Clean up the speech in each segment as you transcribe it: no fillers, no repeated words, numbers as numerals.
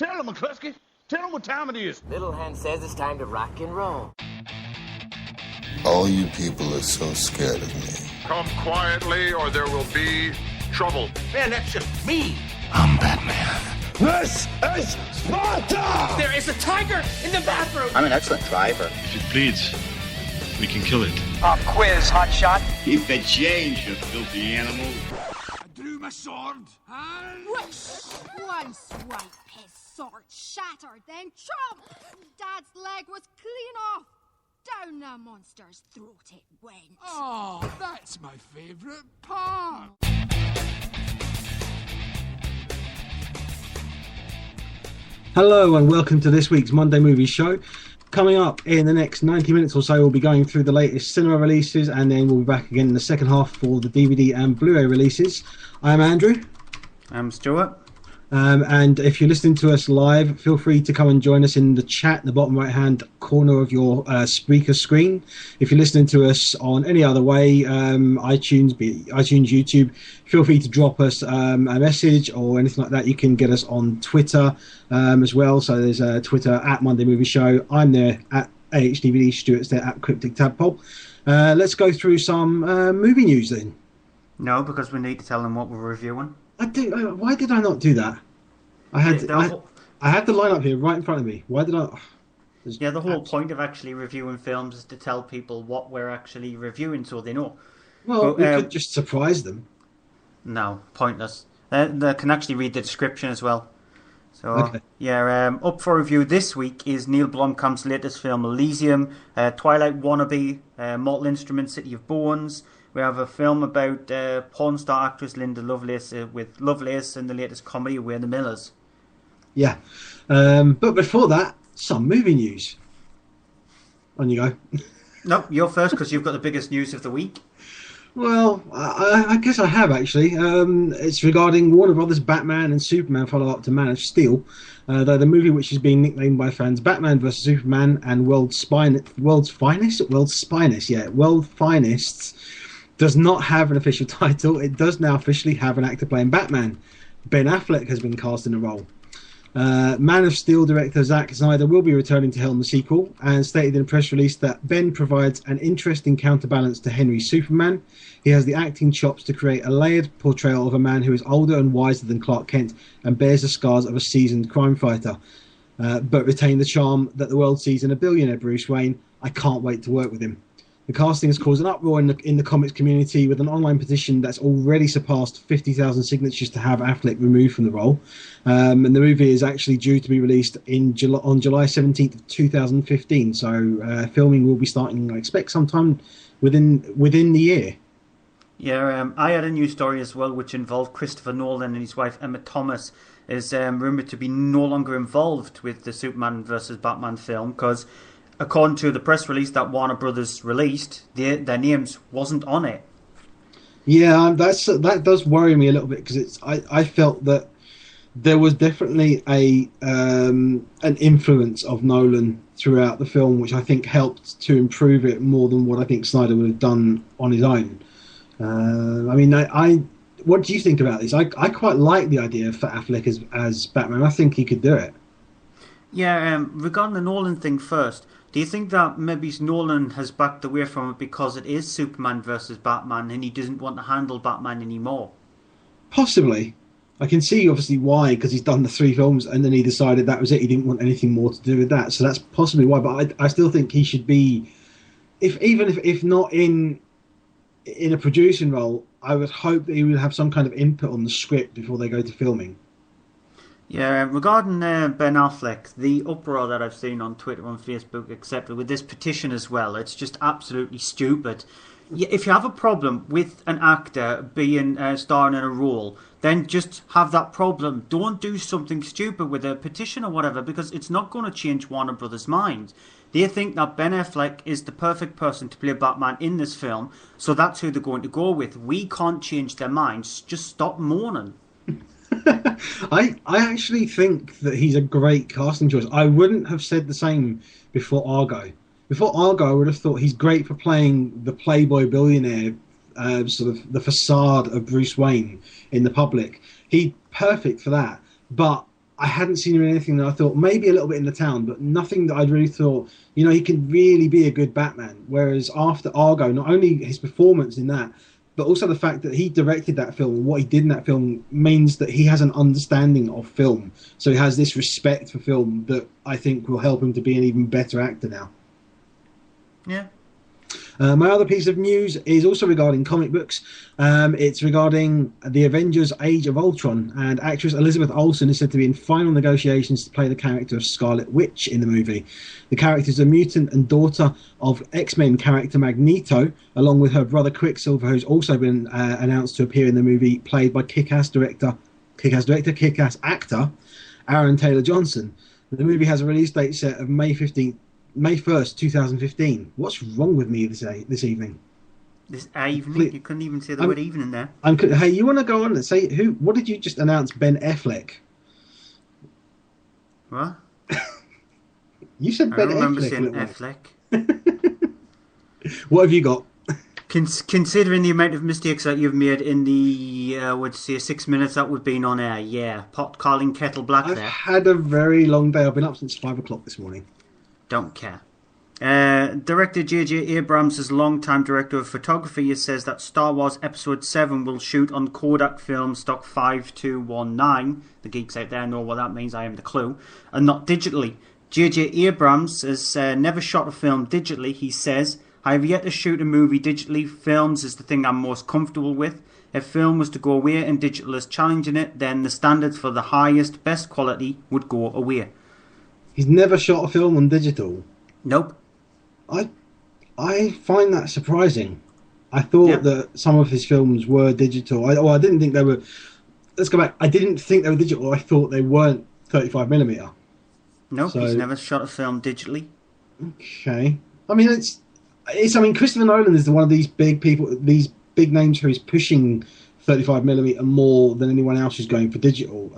Tell him, McCluskey. Tell him what time it is. Little Hen says it's time to rock and roll. All you people are so scared of me. Come quietly or there will be trouble. Man, that's just me. I'm Batman. This is Sparta! There is a tiger in the bathroom! I'm an excellent driver. If it bleeds, we can kill it. Pop quiz, hotshot. Keep the change, you filthy animal. I drew my sword and... Whoosh! One swipe, his sword shattered, then chomp! Dad's leg was clean off. Down the monster's throat it went. Oh, that's my favourite part. Hello and welcome to this week's Monday Movie Show. Coming up in the next 90 minutes or so, we'll be going through the latest cinema releases, and then we'll be back again in the second half for the DVD and Blu-ray releases. I'm Andrew. I'm Stuart. And if you're listening to us live, feel free to come and join us in the chat in the bottom right-hand corner of your Spreaker screen. If you're listening to us on any other way, iTunes, YouTube, feel free to drop us a message or anything like that. You can get us on Twitter as well. So there's Twitter at Monday Movie Show. I'm there at AHDVD. Stuart's there at Cryptic Tadpole. Let's go through some movie news then. No, because we need to tell them what we're reviewing. I do. Why did I not do that? I had the lineup here right in front of me. Why did I? Yeah, the whole point of actually reviewing films is to tell people what we're actually reviewing, so they know. Well, we could just surprise them. No, pointless. They can actually read the description as well. So okay. Yeah, up for review this week is Neil Blomkamp's latest film Elysium, Twilight Wannabe, Mortal Instruments, City of Bones. We have a film about porn star actress Linda Lovelace with Lovelace and the latest comedy We're the Millers. Yeah. But before that, some movie news. On you go. No, you're first because you've got the biggest news of the week. Well, I guess I have actually. It's regarding Warner Brothers' Batman and Superman follow-up to Man of Steel. Though the movie, which is being nicknamed by fans Batman vs Superman and World's Finest, does not have an official title. It does now officially have an actor playing Batman. Ben Affleck has been cast in the role. Man of Steel director Zack Snyder will be returning to helm the sequel and stated in a press release that Ben provides an interesting counterbalance to Henry's Superman. He has the acting chops to create a layered portrayal of a man who is older and wiser than Clark Kent and bears the scars of a seasoned crime fighter, but retain the charm that the world sees in a billionaire Bruce Wayne. I can't wait to work with him. The casting has caused an uproar in the comics community, with an online petition that's already surpassed 50,000 signatures to have Affleck removed from the role. And the movie is actually due to be released on July 17th of 2015. So filming will be starting, I expect, sometime within the year. Yeah, I had a news story as well, which involved Christopher Nolan and his wife Emma Thomas is rumoured to be no longer involved with the Superman vs Batman film because, according to the press release that Warner Brothers released, their names wasn't on it. Yeah, that does worry me a little bit because I felt that there was definitely an influence of Nolan throughout the film, which I think helped to improve it more than what I think Snyder would have done on his own. What do you think about this? I quite like the idea for Affleck as Batman. I think he could do it. Yeah, regarding the Nolan thing first, do you think that maybe Nolan has backed away from it because it is Superman versus Batman and he doesn't want to handle Batman anymore? Possibly. I can see obviously why, because he's done the 3 films and then he decided that was it. He didn't want anything more to do with that. So that's possibly why. But I still think he should be, if not in a producing role, I would hope that he would have some kind of input on the script before they go to filming. Yeah, regarding Ben Affleck, the uproar that I've seen on Twitter, on Facebook, etc., with this petition as well, it's just absolutely stupid. If you have a problem with an actor being starring in a role, then just have that problem. Don't do something stupid with a petition or whatever, because it's not going to change Warner Brothers' mind. They think that Ben Affleck is the perfect person to play Batman in this film, so that's who they're going to go with. We can't change their minds. Just stop mourning. I actually think that he's a great casting choice. I wouldn't have said the same before Argo. Before Argo, I would have thought he's great for playing the playboy billionaire, sort of the facade of Bruce Wayne in the public. He's perfect for that. But I hadn't seen him in anything that I thought, maybe a little bit in The Town, but nothing that I'd really thought, he can really be a good Batman. Whereas after Argo, not only his performance in that, but also the fact that he directed that film and what he did in that film means that he has an understanding of film. So he has this respect for film that I think will help him to be an even better actor now. Yeah. My other piece of news is also regarding comic books. It's regarding the Avengers Age of Ultron, and actress Elizabeth Olsen is said to be in final negotiations to play the character of Scarlet Witch in the movie. The character is a mutant and daughter of X-Men character Magneto, along with her brother Quicksilver, who's also been announced to appear in the movie, played by Kick-Ass actor Aaron Taylor Johnson. The movie has a release date set of May 1st, 2015. What's wrong with me this evening? This evening? You couldn't even say the word evening there. Hey, you want to go on and say what did you just announce? Ben Affleck. What? You said Ben Affleck. I remember saying Affleck. What have you got? Considering the amount of mistakes that you've made in the, I would say, 6 minutes that we've been on air, yeah. Pot calling kettle black there. I've had a very long day. I've been up since 5 o'clock this morning. Don't care. Director J.J. Abrams' longtime director of photography says that Star Wars Episode 7 will shoot on Kodak film stock 5219. The geeks out there know what that means, I haven't a clue. And not digitally. J.J. Abrams has never shot a film digitally, he says. I have yet to shoot a movie digitally. Films is the thing I'm most comfortable with. If film was to go away and digital is challenging it, then the standards for the highest, best quality would go away. He's never shot a film on digital? Nope. I find that surprising. I thought that some of his films were digital. I didn't think they were... Let's go back. I didn't think they were digital. I thought they weren't 35mm. Nope, he's never shot a film digitally. Okay. I mean, I mean, Christopher Nolan is one of these big people, these big names who's pushing 35mm more than anyone else who's going for digital.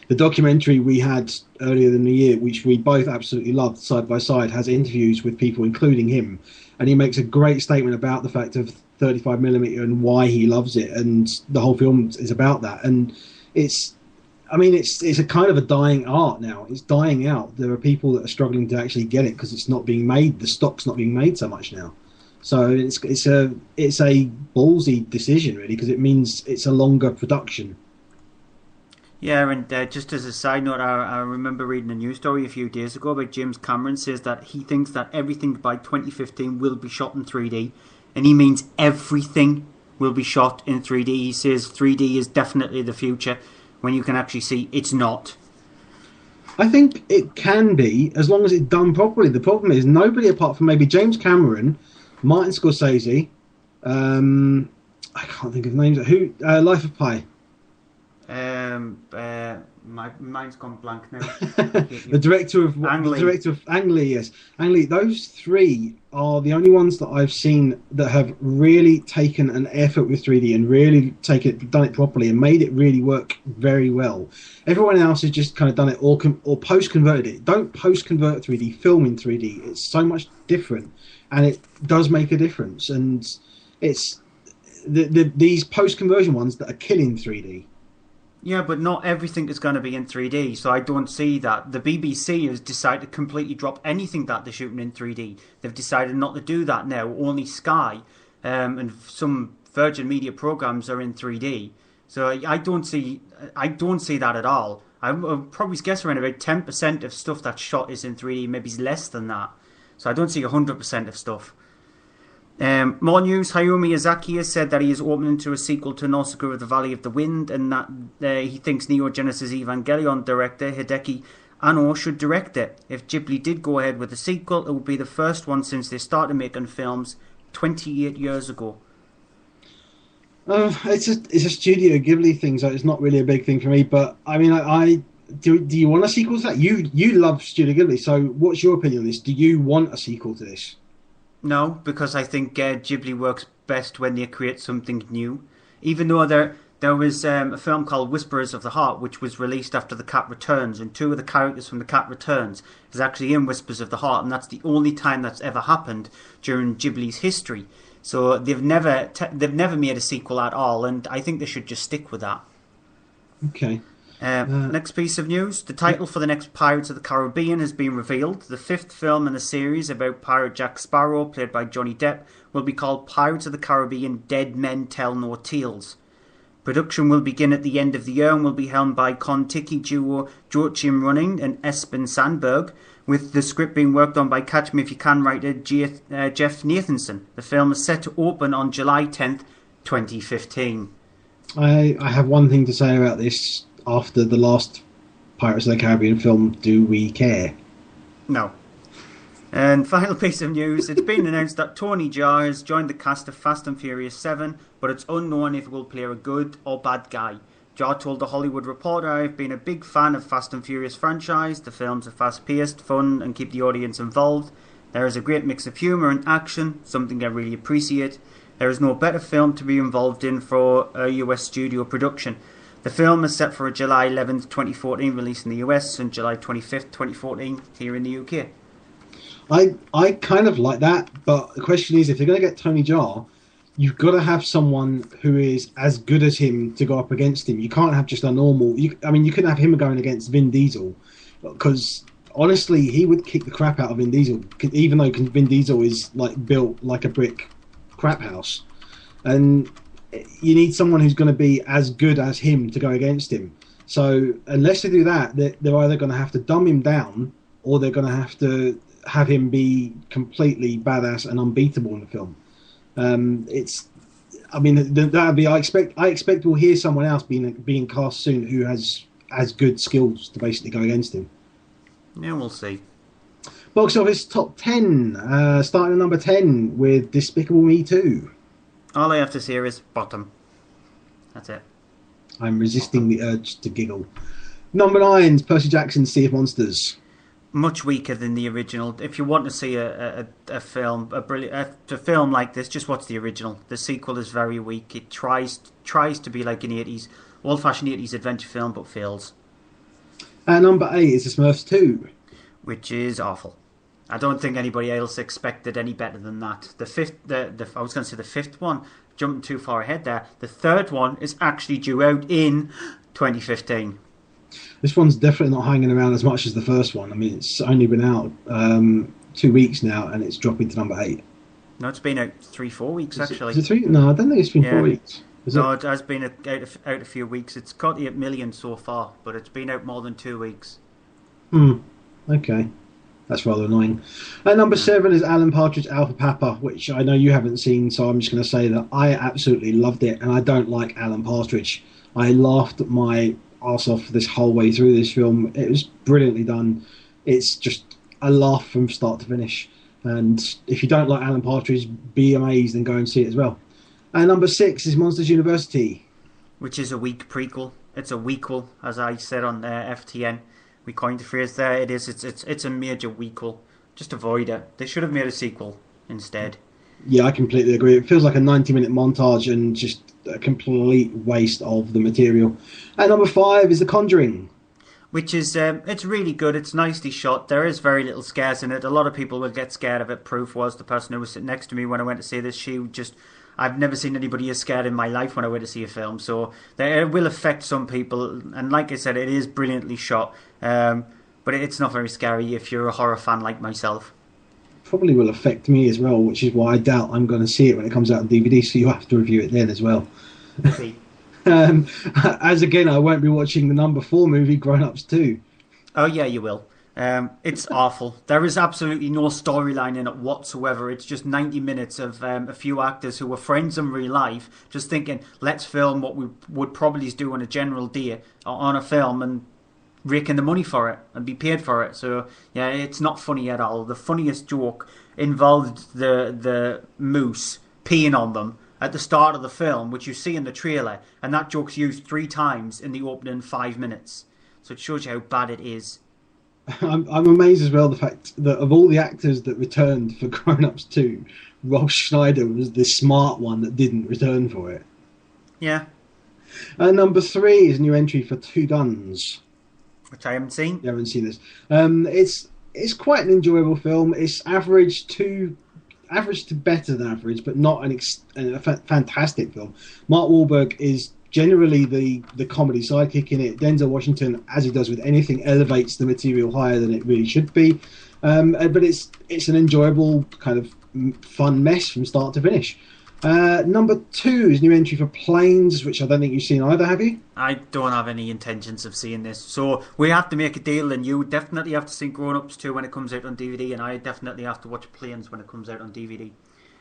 The documentary we had earlier in the year, which we both absolutely loved, Side by Side, has interviews with people, including him, and he makes a great statement about the fact of 35mm and why he loves it, and the whole film is about that. And it's a kind of a dying art now. It's dying out. There are people that are struggling to actually get it because it's not being made. The stock's not being made so much now. So it's a ballsy decision, really, because it means it's a longer production. Yeah, and just as a side note, I remember reading a news story a few days ago about James Cameron says that he thinks that everything by 2015 will be shot in 3D, and he means everything will be shot in 3D. He says 3D is definitely the future, when you can actually see it's not. I think it can be, as long as it's done properly. The problem is nobody apart from maybe James Cameron, Martin Scorsese, I can't think of names. Life of Pi. My mind's gone blank now. The director of Ang Lee, yes. Ang Lee, those three are the only ones that I've seen that have really taken an effort with 3D and really done it properly and made it really work very well. Everyone else has just kind of done it or post-converted it. Don't post-convert 3D, film in 3D. It's so much different, and it does make a difference. And it's these post-conversion ones that are killing 3D. Yeah, but not everything is going to be in 3D, so I don't see that. The BBC has decided to completely drop anything that they're shooting in 3D. They've decided not to do that now. Only Sky and some Virgin Media programs are in 3D. So I don't see that at all. I would probably guess around about 10% of stuff that's shot is in 3D, maybe less than that. So I don't see 100% of stuff. More news. Hayao Miyazaki has said that he is opening to a sequel to Nausicaa of the Valley of the Wind, and that he thinks Neo Genesis Evangelion director Hideki Anno should direct it. If Ghibli did go ahead with the sequel, it would be the first one since they started making films 28 years ago. It's a Studio Ghibli thing, so it's not really a big thing for me. But I mean, do you want a sequel to that? You love Studio Ghibli, so what's your opinion on this? Do you want a sequel to this? No, because I think Ghibli works best when they create something new. Even though there was a film called Whisperers of the Heart, which was released after The Cat Returns, and two of the characters from The Cat Returns is actually in Whispers of the Heart, and that's the only time that's ever happened during Ghibli's history. So they've never made a sequel at all, and I think they should just stick with that. Okay. Next piece of news. The title for the next Pirates of the Caribbean has been revealed. The 5th film in the series about Pirate Jack Sparrow, played by Johnny Depp, will be called Pirates of the Caribbean Dead Men Tell No Tales. Production will begin at the end of the year and will be helmed by Kon-Tiki duo Joachim Running and Espen Sandberg, with the script being worked on by Catch Me If You Can writer Jeff Nathanson. The film is set to open on July 10th, 2015. I have one thing to say about this. After the last Pirates of the Caribbean film, do we care? No. And final piece of news, it's been announced that Tony Jaa has joined the cast of Fast and Furious 7, but it's unknown if he will play a good or bad guy. Jaa told The Hollywood Reporter, "I've been a big fan of Fast and Furious franchise. The films are fast-paced, fun, and keep the audience involved. There is a great mix of humour and action, something I really appreciate. There is no better film to be involved in for a US studio production. The film is set for a July 11th, 2014 release in the US and July 25th, 2014 here in the UK. I kind of like that, but the question is, if they're going to get Tony Jaa, you've got to have someone who is as good as him to go up against him. You can't have just a normal... you couldn't have him going against Vin Diesel, because honestly, he would kick the crap out of Vin Diesel, even though Vin Diesel is like built like a brick crap house. And you need someone who's going to be as good as him to go against him. So unless they do that, they're either going to have to dumb him down, or they're going to have him be completely badass and unbeatable in the film. That'd be. I expect we'll hear someone else being cast soon who has as good skills to basically go against him. Yeah, we'll see. Box office top 10, starting at number 10 with Despicable Me 2. All I have to say is bottom. That's it. I'm resisting the urge to giggle. Number 9 is Percy Jackson's Sea of Monsters. Much weaker than the original. If you want to see a film like this, just watch the original. The sequel is very weak. It tries to be like an old-fashioned 80s adventure film, but fails. Number 8 is The Smurfs 2, which is awful. I don't think anybody else expected any better than that. I was going to say the 5th one, jumping too far ahead there. The 3rd one is actually due out in 2015. This one's definitely not hanging around as much as the first one. I mean, it's only been out 2 weeks now, and it's dropping to number 8. No, it's been out 3-4 weeks, actually. Is it 3? No, I don't think it's been 4 weeks. It has been out a few weeks. It's got 8 million so far, but it's been out more than 2 weeks. Okay. That's rather annoying. And number 7 is Alan Partridge Alpha Papa, which I know you haven't seen, so I'm just going to say that I absolutely loved it, and I don't like Alan Partridge. I laughed my arse off this whole way through this film. It was brilliantly done. It's just a laugh from start to finish. And if you don't like Alan Partridge, be amazed and go and see it as well. And number 6 is Monsters University, which is a weak prequel. It's a weakquel, as I said on FTN. We coined the phrase there. It is. It's a major weakquel. Just avoid it. They should have made a sequel instead. Yeah, I completely agree. It feels like a 90-minute montage and just a complete waste of the material. And number 5 is The Conjuring, which is it's really good. It's nicely shot. There is very little scares in it. A lot of people will get scared of it. Proof was the person who was sitting next to me when I went to see this. I've never seen anybody as scared in my life when I went to see a film. So it will affect some people. And like I said, it is brilliantly shot. But it's not very scary if you're a horror fan like myself. Probably will affect me as well, which is why I doubt I'm going to see it when it comes out on DVD. So you have to review it then as well. As again, I won't be watching the number 4 movie, Grown Ups 2. Oh yeah, you will. It's awful. There is absolutely no storyline in it whatsoever. It's just 90 minutes of a few actors who were friends in real life, just thinking, let's film what we would probably do on a general day on a film and raking the money for it and be paid for it. So yeah, it's not funny at all. The funniest joke involved the moose peeing on them at the start of the film, which you see in the trailer, and that joke's used 3 times in the opening 5 minutes. So it shows you how bad it is. I'm amazed as well the fact that of all the actors that returned for Grown Ups 2, Rob Schneider was the smart one that didn't return for it. Yeah. And number 3 is a new entry for Two Guns, which I haven't seen. You haven't seen this. It's quite an enjoyable film. It's average to better than average, but not a fantastic film. Mark Wahlberg is generally the comedy sidekick in it. Denzel Washington, as he does with anything, elevates the material higher than it really should be. But it's an enjoyable kind of fun mess from start to finish. Number 2 is new entry for Planes, which I don't think you've seen either, have you? I don't have any intentions of seeing this. So we have to make a deal, and you definitely have to see Grown Ups 2 when it comes out on DVD, and I definitely have to watch Planes when it comes out on DVD.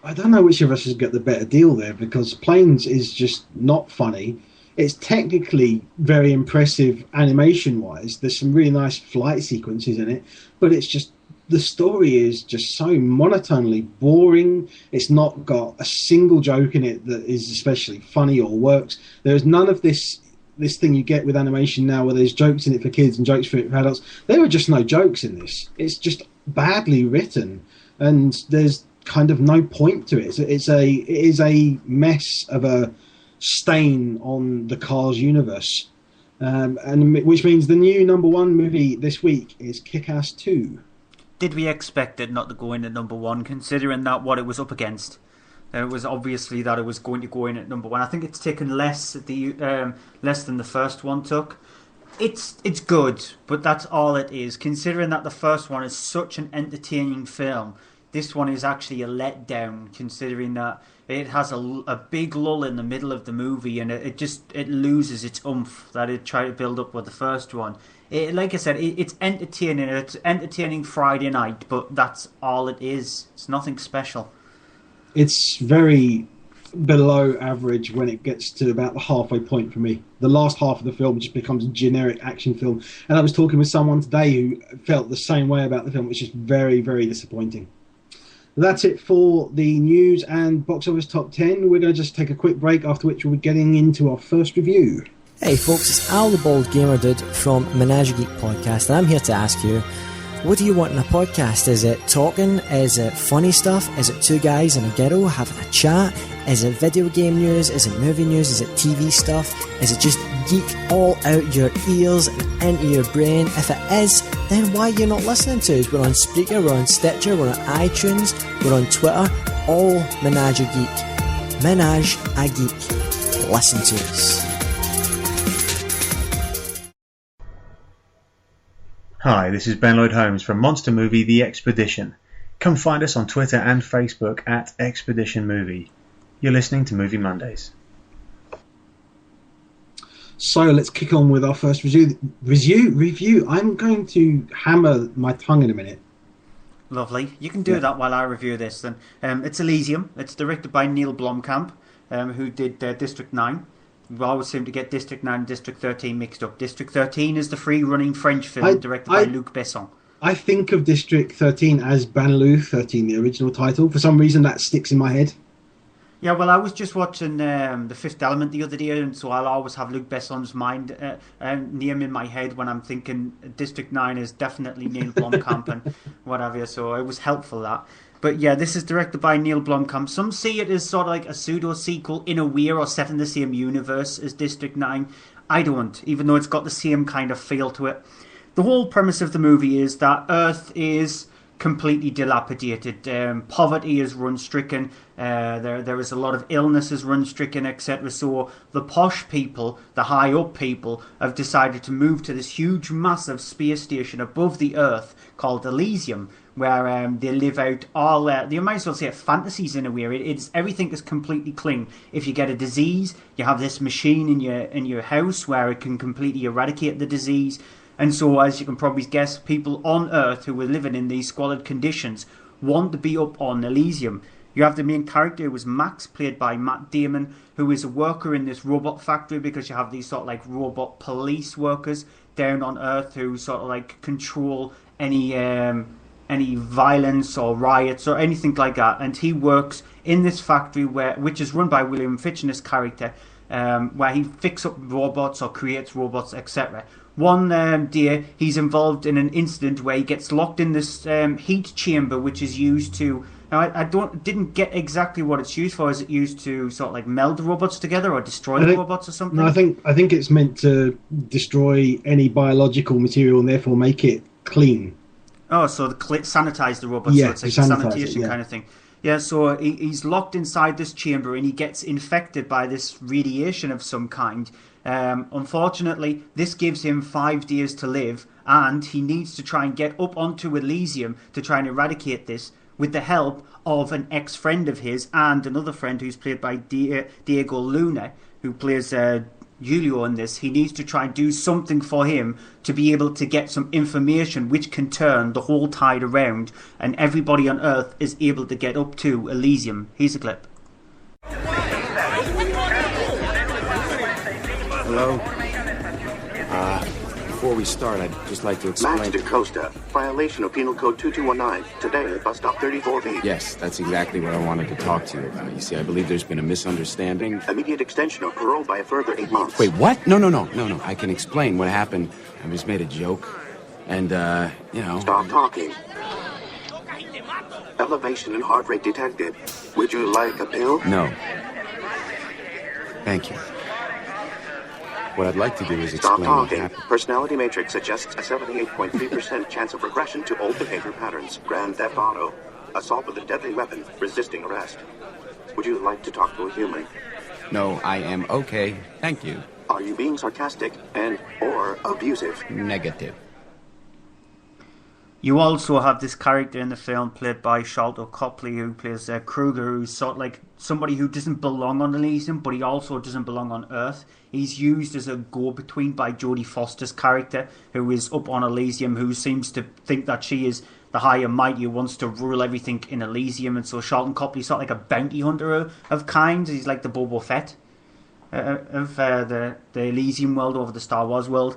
I don't know which of us has got the better deal there, because Planes is just not funny. It's technically very impressive animation-wise. There's some really nice flight sequences in it, but it's just, the story is just so monotonely boring. It's not got a single joke in it that is especially funny or works. There's none of this thing you get with animation now where there's jokes in it for kids and jokes for adults. There are just no jokes in this. It's just badly written, and there's kind of no point to it. It is a mess of a stain on the Cars universe, and which means the new number 1 movie this week is Kick-Ass 2. Did we expect it not to go in at number 1, considering that what it was up against? It was obviously that it was going to go in at number 1. I think it's taken less than the first one took. It's good, but that's all it is. Considering that the first one is such an entertaining film, this one is actually a letdown, considering that it has a big lull in the middle of the movie, and it loses its oomph that it tried to build up with the first one. Like I said, it's entertaining. It's entertaining Friday night, but that's all it is. It's nothing special. It's very below average when it gets to about the halfway point for me. The last half of the film just becomes a generic action film. And I was talking with someone today who felt the same way about the film. It's just very, very disappointing. That's it for the news and box office top 10. We're going to just take a quick break, after which we'll be getting into our first review. Hey folks, it's Al the Bald Gamer Dude from Menage a Geek Podcast, and I'm here to ask you, what do you want in a podcast? Is it talking? Is it funny stuff? Is it two guys and a girl having a chat? Is it video game news? Is it movie news? Is it TV stuff? Is it just geek all out your ears and into your brain? If it is, then why are you not listening to us? We're on Spreaker, we're on Stitcher, we're on iTunes, we're on Twitter, all Menage a Geek. Menage a Geek. Listen to us. Hi, this is Ben Lloyd Holmes from Monster Movie The Expedition. Come find us on Twitter and Facebook at Expedition Movie. You're listening to Movie Mondays. So let's kick on with our first review. I'm going to hammer my tongue in a minute. Lovely. You can do that while I review this then. It's Elysium. It's directed by Neil Blomkamp, who did District 9. We always seem to get District 9 and District 13 mixed up. District 13 is the free-running French film directed by Luc Besson. I think of District 13 as Banlieue 13, the original title. For some reason, that sticks in my head. Yeah, well, I was just watching The Fifth Element the other day, and so I'll always have Luc Besson's name in my head when I'm thinking District 9 is definitely Neil Blomkamp and whatever, so it was helpful, that. But yeah, this is directed by Neil Blomkamp. Some see it as sort of like a pseudo-sequel in a way, or set in the same universe as District 9. I don't, even though it's got the same kind of feel to it. The whole premise of the movie is that Earth is completely dilapidated. Poverty is run-stricken. There is a lot of illnesses run-stricken, etc. So the posh people, the high-up people, have decided to move to this huge, massive space station above the Earth called Elysium, where they live out all you might as well say fantasies in a way. It's everything is completely clean. If you get a disease, you have this machine in your house where it can completely eradicate the disease. And so, as you can probably guess, people on Earth who were living in these squalid conditions want to be up on Elysium. You have the main character, who is Max, played by Matt Damon, who is a worker in this robot factory, because you have these sort of like robot police workers down on Earth who sort of like control any violence or riots or anything like that. And he works in this factory which is run by William Fichtner's character, where he fixes up robots or creates robots, etc. One day he's involved in an incident where he gets locked in this heat chamber, which is used to... Now, I didn't get exactly what it's used for. Is it used to sort of like meld the robots together or destroy the robots or something? No, I think it's meant to destroy any biological material and therefore make it clean. Oh, so sanitize the robots, so it's like a sanitation kind of thing. Yeah, so he's locked inside this chamber and he gets infected by this radiation of some kind. Unfortunately, this gives him 5 days to live, and he needs to try and get up onto Elysium to try and eradicate this with the help of an ex-friend of his and another friend who's played by Diego Luna, who plays Julio in this. He needs to try and do something for him to be able to get some information which can turn the whole tide around, and everybody on Earth is able to get up to Elysium. Here's a clip. Hello? Before we start, I'd just like to explain... Max DaCosta, violation of Penal Code 2219, today at bus stop 34B. Yes, that's exactly what I wanted to talk to you about. You see, I believe there's been a misunderstanding. Immediate extension of parole by a further 8 months. Wait, what? No. I can explain what happened. I just made a joke. And, Stop talking. Elevation in heart rate detected. Would you like a pill? No. Thank you. What I'd like to do is Stop explain what talking. happened. Personality matrix suggests a 78.3% chance of regression to old behavior patterns. Grand Theft Auto. Assault with a deadly weapon. Resisting arrest. Would you like to talk to a human? No, I am okay. Thank you. Are you being sarcastic and or abusive? Negative. You also have this character in the film played by Sholto Copley, who plays Kruger, who's sort of like somebody who doesn't belong on Elysium, but he also doesn't belong on Earth. He's used as a go-between by Jodie Foster's character, who is up on Elysium, who seems to think that she is the high and mighty who wants to rule everything in Elysium. And so Sholto Copley's sort of like a bounty hunter of kinds. He's like the Boba Fett of the Elysium world over the Star Wars world.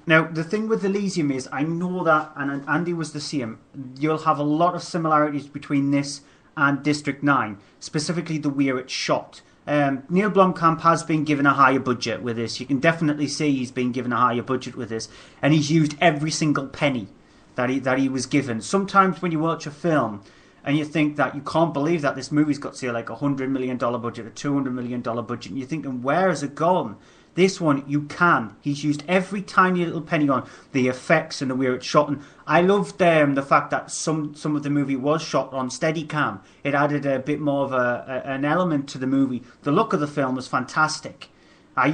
Now, the thing with Elysium is, I know that, and Andy was the same, you'll have a lot of similarities between this and District 9, specifically the way it's shot. Neil Blomkamp has been given a higher budget with this. You can definitely see he's been given a higher budget with this, and he's used every single penny that he was given. Sometimes when you watch a film and you think that you can't believe that this movie's got, say, like a $100 million budget, a $200 million budget, and you're thinking, where has it gone? This one, you can. He's used every tiny little penny on the effects and the way it's shot. And I loved the fact that some of the movie was shot on Steadicam. It added a bit more of an element to the movie. The look of the film was fantastic. I'll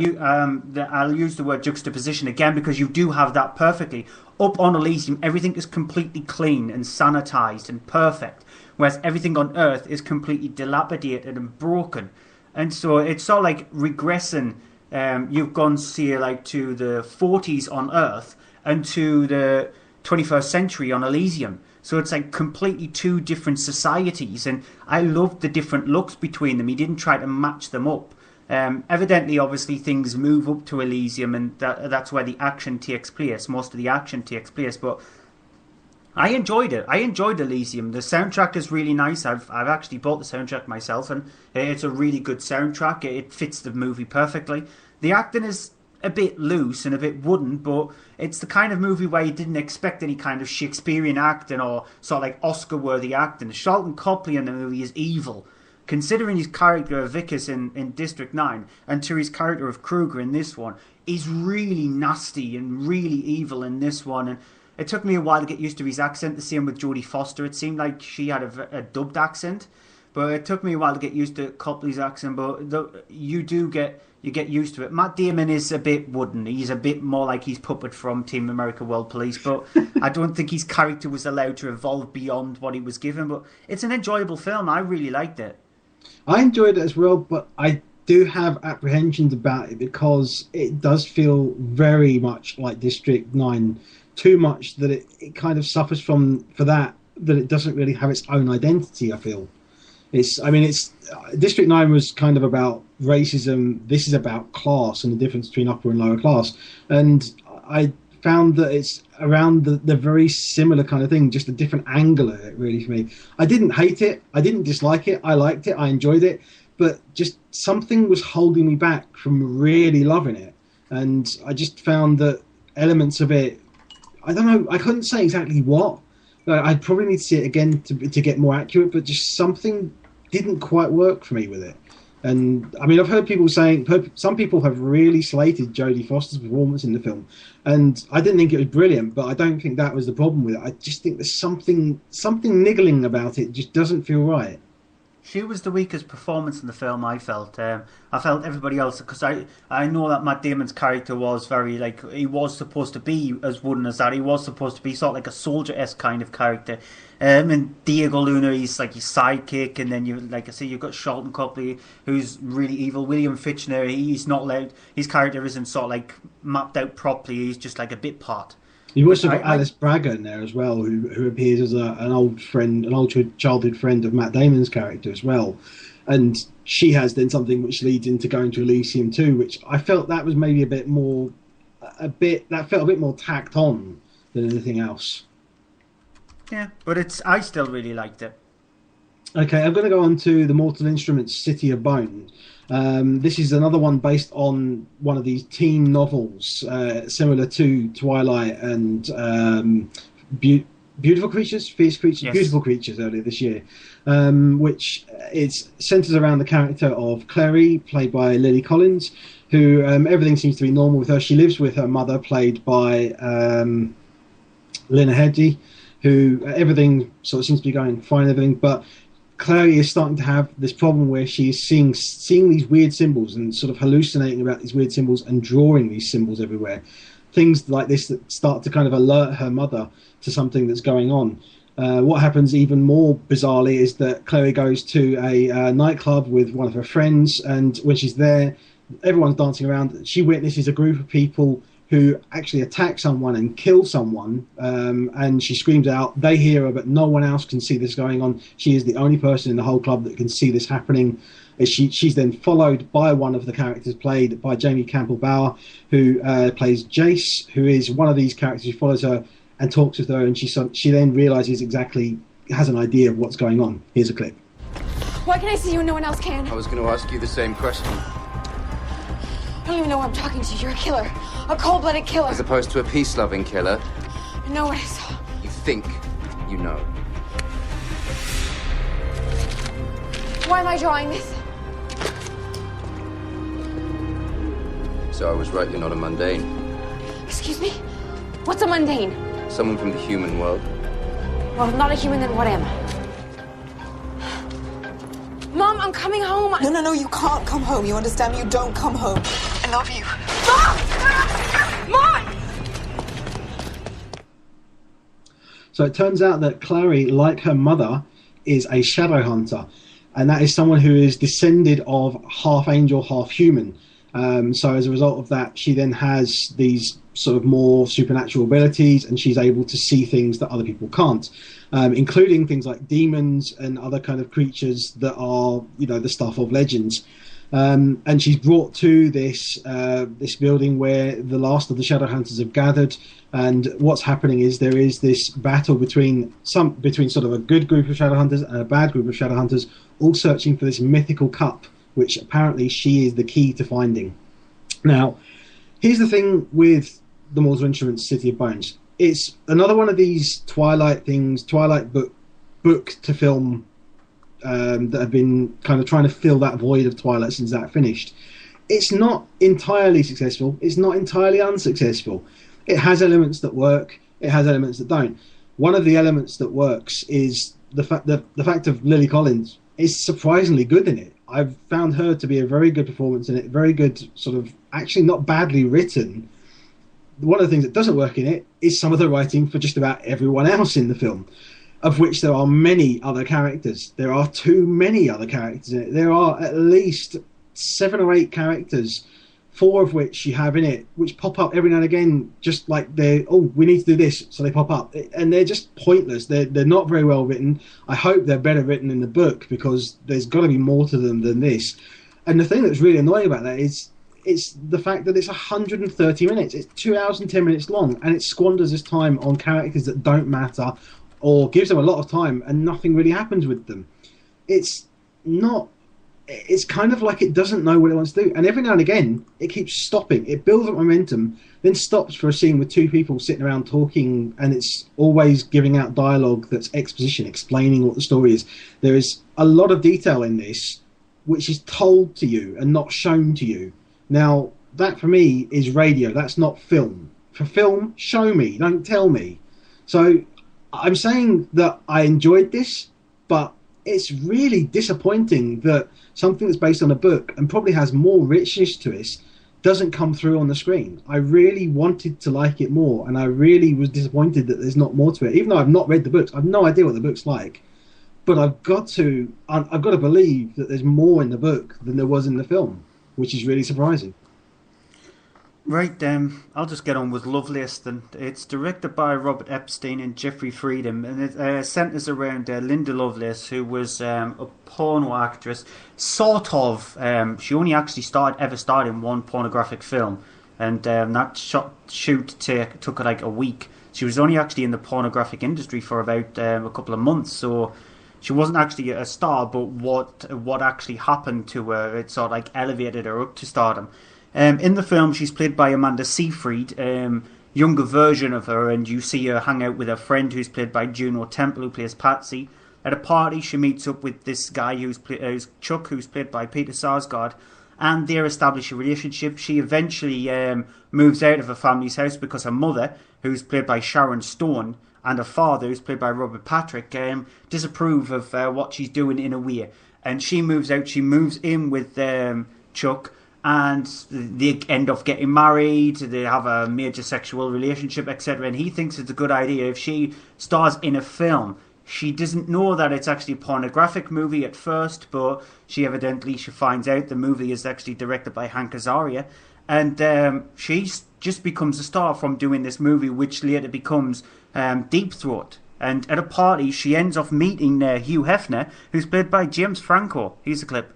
use the word juxtaposition again because you do have that perfectly. Up on Elysium, everything is completely clean and sanitized and perfect, whereas everything on Earth is completely dilapidated and broken. And so it's sort of like regressing. You've gone, say, like to the 40s on Earth and to the 21st century on Elysium. So it's like completely two different societies, and I loved the different looks between them. He didn't try to match them up. Evidently, obviously, things move up to Elysium, and that's where the action takes place. Most of the action takes place, but I enjoyed it. I enjoyed Elysium. The soundtrack is really nice. I've actually bought the soundtrack myself, and it's a really good soundtrack. It fits the movie perfectly. The acting is a bit loose and a bit wooden, but it's the kind of movie where you didn't expect any kind of Shakespearean acting or sort of like Oscar-worthy acting. Sholto Copley in the movie is evil. Considering his character of Vickers in District 9 and to his character of Kruger in this one, he's really nasty and really evil in this one. And it took me a while to get used to his accent. The same with Jodie Foster. It seemed like she had a dubbed accent, but it took me a while to get used to Copley's accent. But you get used to it. Matt Damon is a bit wooden. He's a bit more like he's puppet from Team America World Police, but I don't think his character was allowed to evolve beyond what he was given. But it's an enjoyable film. I really liked it. I enjoyed it as well, but I do have apprehensions about it because it does feel very much like District 9, too much that it kind of suffers for that it doesn't really have its own identity, I feel. It's District 9 was kind of about racism. This is about class and the difference between upper and lower class. And I found that it's around the very similar kind of thing, just a different angle of it, really, for me. I didn't hate it. I didn't dislike it. I liked it. I enjoyed it. But just something was holding me back from really loving it. And I just found that elements of it, I don't know, I couldn't say exactly what. I'd probably need to see it again to get more accurate, but just something didn't quite work for me with it. And I mean, I've heard people saying, some people have really slated Jodie Foster's performance in the film, and I didn't think it was brilliant, but I don't think that was the problem with it. I just think there's something niggling about it. Just doesn't feel right. She was the weakest performance in the film, I felt. I felt everybody else, because I know that Matt Damon's character was very, like, he was supposed to be as wooden as that. He was supposed to be sort of like a soldier-esque kind of character. And Diego Luna, he's like his sidekick, and then you, like I say, you've got Shalton Copley, who's really evil. William Fichtner, he's not allowed, his character isn't sort of like mapped out properly. He's just like a bit part. You've also got Alice Braga in there as well, who appears as an old friend, an old childhood friend of Matt Damon's character as well. And she has then something which leads into going to Elysium too, which I felt that was maybe that felt a bit more tacked on than anything else. Yeah, but I still really liked it. Okay, I'm going to go on to the Mortal Instruments City of Bones. This is another one based on one of these teen novels, similar to Twilight and Beautiful Creatures, Fierce Creatures, yes. Beautiful Creatures earlier this year, which centres around the character of Clary, played by Lily Collins, who everything seems to be normal with her. She lives with her mother, played by Lena Headey, who everything sort of seems to be going fine and everything, but Clary is starting to have this problem where she is seeing these weird symbols and sort of hallucinating about these weird symbols and drawing these symbols everywhere. Things like this that start to kind of alert her mother to something that's going on. What happens even more bizarrely is that Clary goes to a nightclub with one of her friends, and when she's there, everyone's dancing around. She witnesses a group of people who actually attack someone and kill someone, and she screams out. They hear her, but no one else can see this going on. She is the only person in the whole club that can see this happening. She's then followed by one of the characters played by Jamie Campbell-Bower, who plays Jace, who is one of these characters who follows her and talks with her, and she then realises has an idea of what's going on. Here's a clip. Why can I see you and no one else can? I was going to ask you the same question. I don't even know who I'm talking to. You're a killer. A cold-blooded killer. As opposed to a peace-loving killer. I know what I saw. You think you know. Why am I drawing this? So I was right, you're not a mundane. Excuse me? What's a mundane? Someone from the human world. Well, if I'm not a human, then what am I? Mom, I'm coming home. No, you can't come home. You understand me? You don't come home. I love you. Mom! So it turns out that Clary, like her mother, is a shadow hunter, and that is someone who is descended of half angel, half human. So as a result of that, she then has these sort of more supernatural abilities, and she's able to see things that other people can't, including things like demons and other kind of creatures that are, the stuff of legends. And she's brought to this building where the last of the Shadowhunters have gathered, and what's happening is there is this battle between sort of a good group of Shadowhunters and a bad group of Shadowhunters, all searching for this mythical cup, which apparently she is the key to finding. Now, here's the thing with the Mortal Instruments City of Bones. It's another one of these Twilight book to film that have been kind of trying to fill that void of Twilight since that finished. It's not entirely successful. It's not entirely unsuccessful. It has elements that work. It has elements that don't. One of the elements that works is the fact of Lily Collins is surprisingly good in it. I've found her to be a very good performance in it, very good, sort of, actually not badly written. One of the things that doesn't work in it is some of the writing for just about everyone else in the film, of which there are many other characters. There are too many other characters in it. There are at least 7 or 8 characters, 4 of which you have in it, which pop up every now and again, just like we need to do this, so they pop up. And they're just pointless. They're not very well written. I hope they're better written in the book, because there's got to be more to them than this. And the thing that's really annoying about that is it's the fact that it's 130 minutes. It's 2 hours and 10 minutes long, and it squanders its time on characters that don't matter, or gives them a lot of time and nothing really happens with them. It's kind of like it doesn't know what it wants to do, and every now and again it keeps stopping. It builds up momentum, then stops for a scene with 2 people sitting around talking, and it's always giving out dialogue that's exposition, explaining what the story is. There is a lot of detail in this which is told to you and not shown to you. Now, that for me is radio. That's not film. For film, show me, don't tell me. So I'm saying that I enjoyed this, but it's really disappointing that something that's based on a book and probably has more richness to it doesn't come through on the screen. I really wanted to like it more, and I really was disappointed that there's not more to it. Even though I've not read the books, I've no idea what the book's like. But I've got to believe that there's more in the book than there was in the film, which is really surprising. Right, I'll just get on with Lovelace then. It's directed by Robert Epstein and Jeffrey Friedem, and it centres around Linda Lovelace, who was a porno actress, sort of. She only actually ever starred in one pornographic film, and that shoot took her like a week. She was only actually in the pornographic industry for about a couple of months, so she wasn't actually a star, but what actually happened to her, it sort of like elevated her up to stardom. In the film, she's played by Amanda Seyfried, younger version of her, and you see her hang out with her friend who's played by Juno Temple, who plays Patsy. At a party, she meets up with this guy who's Chuck, who's played by Peter Sarsgaard, and they establish a relationship. She eventually moves out of her family's house because her mother, who's played by Sharon Stone, and her father, who's played by Robert Patrick, disapprove of what she's doing in a way. And she moves out, she moves in with Chuck, and they end up getting married, they have a major sexual relationship, etc. And he thinks it's a good idea if she stars in a film. She doesn't know that it's actually a pornographic movie at first, but she finds out the movie is actually directed by Hank Azaria. And she just becomes a star from doing this movie, which later becomes Deep Throat. And at a party, she ends up meeting Hugh Hefner, who's played by James Franco. Here's the clip.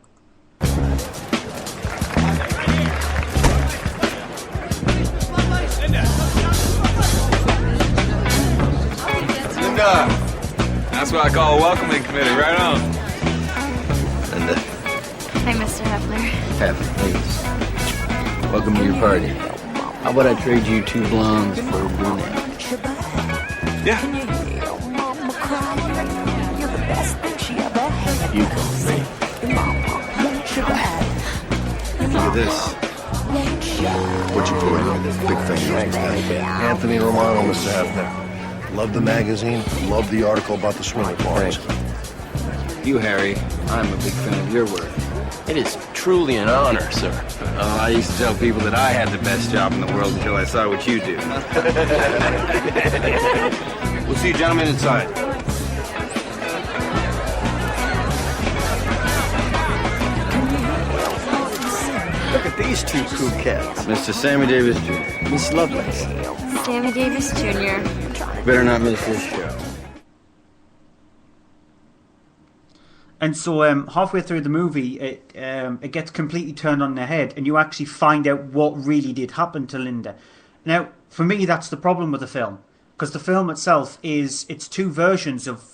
Linda! That's what I call a welcoming committee, right on. Linda. Hi, Mr. Hefner. Hefner, please. Welcome to your party. How about I trade you 2 blondes for a brunette? Yeah. You come with me. Look at this. What you pulling on? Big finger on his head. Anthony Romano, Mr. Hefner. Love the magazine, love the article about the swimming bars. You, Harry, I'm a big fan of your work. It is truly an honor, sir. I used to tell people that I had the best job in the world until I saw what you do. We'll see you gentlemen inside. Look at these 2 cool cats. Mr. Sammy Davis Jr. Miss Lovelace. Sammy Davis Jr. Better not miss this show. And so halfway through the movie, it gets completely turned on their head, and you actually find out what really did happen to Linda. Now, for me, that's the problem with the film, because the film itself it's 2 versions of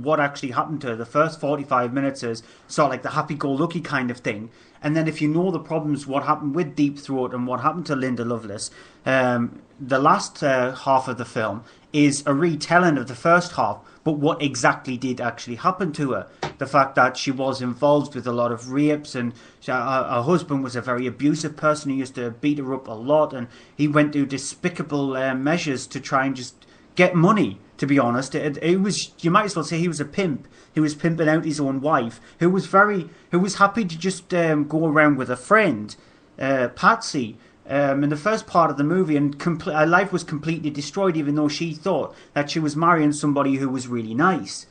what actually happened to her. The first 45 minutes is sort of like the happy-go-lucky kind of thing, and then if you know the problems, what happened with Deep Throat and what happened to Linda Lovelace, the last half of the film is a retelling of the first half, but what exactly did actually happen to her. The fact that she was involved with a lot of rapes, and her husband was a very abusive person. He used to beat her up a lot, and he went to despicable measures to try and just get money, to be honest. It was, you might as well say he was a pimp. He was pimping out his own wife, who was happy to just go around with a friend, Patsy, in the first part of the movie, and her life was completely destroyed, even though she thought that she was marrying somebody who was really nice.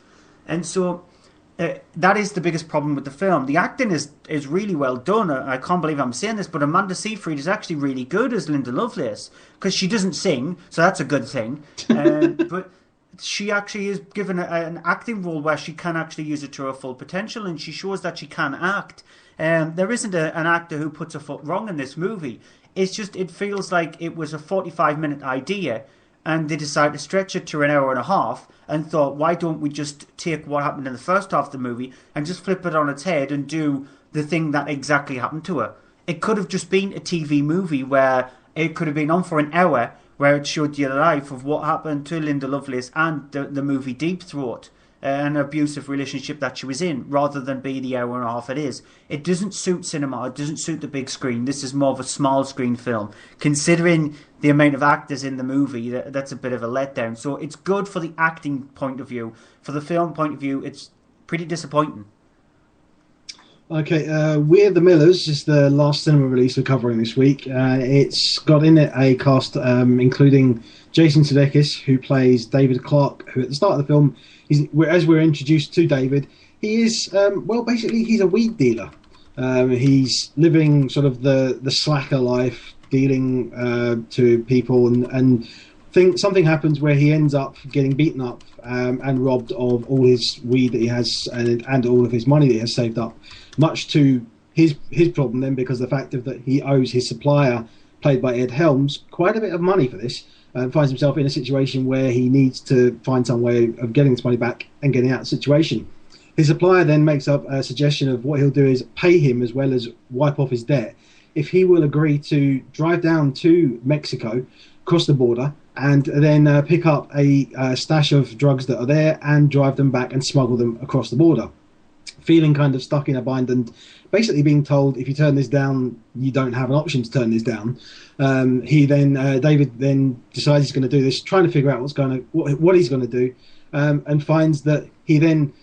And so that is the biggest problem with the film. The acting is really well done. I can't believe I'm saying this, but Amanda Seyfried is actually really good as Linda Lovelace, because she doesn't sing, so that's a good thing. But she actually is given an acting role where she can actually use it to her full potential, and she shows that she can act. There isn't an actor who puts a foot wrong in this movie. It's just, it feels like it was a 45-minute idea, and they decided to stretch it to an hour and a half, and thought, why don't we just take what happened in the first half of the movie and just flip it on its head and do the thing that exactly happened to her. It could have just been a TV movie where it could have been on for an hour, where it showed you the life of what happened to Linda Lovelace and the movie Deep Throat, an abusive relationship that she was in, rather than be the hour and a half it is. It doesn't suit cinema, it doesn't suit the big screen. This is more of a small screen film. Considering the amount of actors in the movie, that's a bit of a letdown. So it's good for the acting point of view. For the film point of view, pretty disappointing. Okay, We're the Millers is the last cinema release we're covering this week. It's got in it a cast including Jason Sudeikis, who plays David Clark, who at the start of the film, as we're introduced to David, he is, basically he's a weed dealer. He's living sort of the slacker life, dealing to people, and something happens where he ends up getting beaten up and robbed of all his weed that he has and all of his money that he has saved up, much to his problem then, because of the fact that he owes his supplier, played by Ed Helms, quite a bit of money for this, and finds himself in a situation where he needs to find some way of getting this money back and getting out of the situation. His supplier then makes up a suggestion of what he'll do is pay him as well as wipe off his debt if he will agree to drive down to Mexico, cross the border, and then pick up a stash of drugs that are there and drive them back and smuggle them across the border. Feeling kind of stuck in a bind and basically being told, if you turn this down, you don't have an option to turn this down. David then decides he's going to do this, trying to figure out what he's going to do, and finds that he then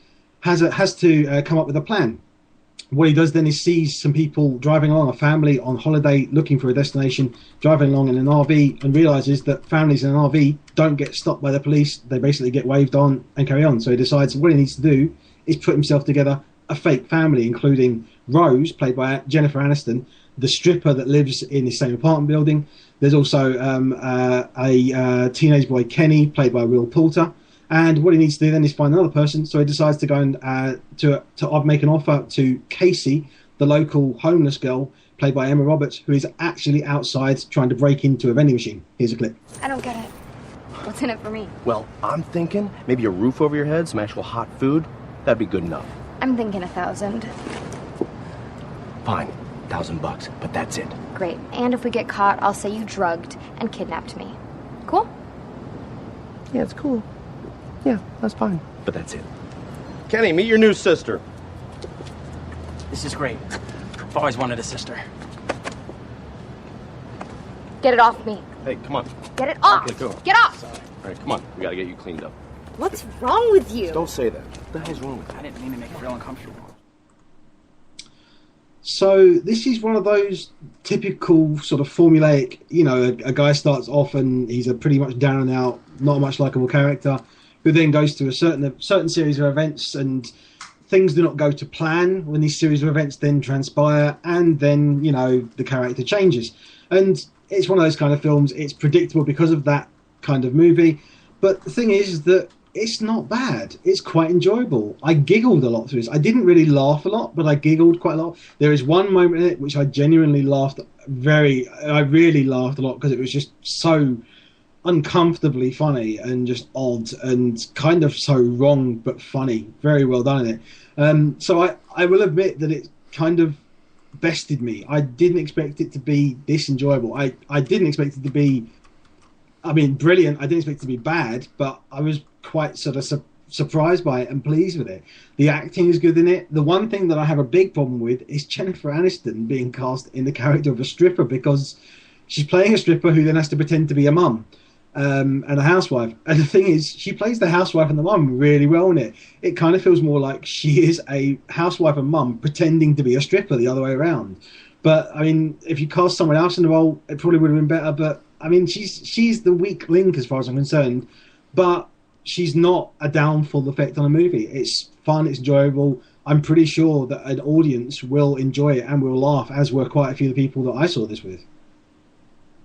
has to come up with a plan. What he does then is sees some people driving along, a family on holiday looking for a destination, driving along in an RV, and realises that families in an RV don't get stopped by the police. They basically get waved on and carry on. So he decides what he needs to do is put himself together a fake family, including Rose, played by Jennifer Aniston, the stripper that lives in the same apartment building. There's also a teenage boy, Kenny, played by Will Poulter. And what he needs to do then is find another person. So he decides to go and to make an offer to Casey, the local homeless girl, played by Emma Roberts, who is actually outside trying to break into a vending machine. Here's a clip. I don't get it. What's in it for me? Well, I'm thinking maybe a roof over your head, some actual hot food. That'd be good enough. I'm thinking 1,000. Fine, $1,000, but that's it. Great. And if we get caught, I'll say you drugged and kidnapped me. Cool? Yeah, it's cool. Yeah, that's fine. But that's it. Kenny, meet your new sister. This is great. I've always wanted a sister. Get it off me. Hey, come on. Get it off. Let go. Get off. Sorry. All right, come on. We gotta get you cleaned up. What's wrong with you? Don't say that. What the hell's wrong with that? I didn't mean to make it real uncomfortable. So this is one of those typical sort of formulaic, a guy starts off and he's a pretty much down and out, not much likable character, who then goes through a certain series of events, and things do not go to plan when these series of events then transpire, and then, the character changes. And it's one of those kind of films, it's predictable because of that kind of movie. But the thing is that it's not bad. It's quite enjoyable. I giggled a lot through this. I didn't really laugh a lot, but I giggled quite a lot. There is one moment in it which I genuinely laughed I really laughed a lot, because it was just so uncomfortably funny and just odd and kind of so wrong but funny. Very well done in it. So I will admit that it kind of bested me. I didn't expect it to be this enjoyable. I didn't expect it to be, brilliant. I didn't expect it to be bad, but I was quite sort of surprised by it and pleased with it. The acting is good in it. The one thing that I have a big problem with is Jennifer Aniston being cast in the character of a stripper, because she's playing a stripper who then has to pretend to be a mum. And a housewife. And the thing is, she plays the housewife and the mum really well in it. It kind of feels more like she is a housewife and mum pretending to be a stripper the other way around. But, if you cast someone else in the role, it probably would have been better. But, she's the weak link as far as I'm concerned. But she's not a downfall effect on a movie. It's fun, it's enjoyable. I'm pretty sure that an audience will enjoy it and will laugh, as were quite a few of the people that I saw this with.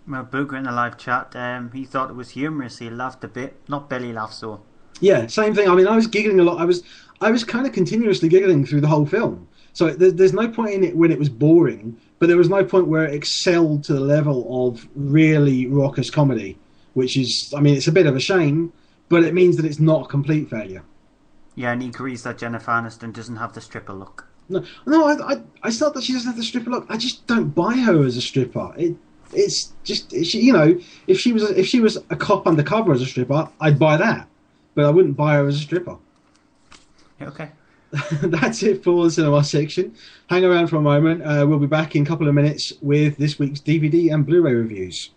Well, Booker in the live chat, he thought it was humorous. He laughed a bit, not belly laugh, so. Yeah, same thing. I was giggling a lot. I was kind of continuously giggling through the whole film. So there's no point in it when it was boring, but there was no point where it excelled to the level of really raucous comedy, which is, it's a bit of a shame, but it means that it's not a complete failure. Yeah, and he agrees that Jennifer Aniston doesn't have the stripper look. No, I thought that she doesn't have the stripper look. I just don't buy her as a stripper. It's just, if she was a cop undercover as a stripper, I'd buy that, but I wouldn't buy her as a stripper. Okay. That's it for the cinema section. Hang around for a moment. We'll be back in a couple of minutes with this week's DVD and Blu-ray reviews.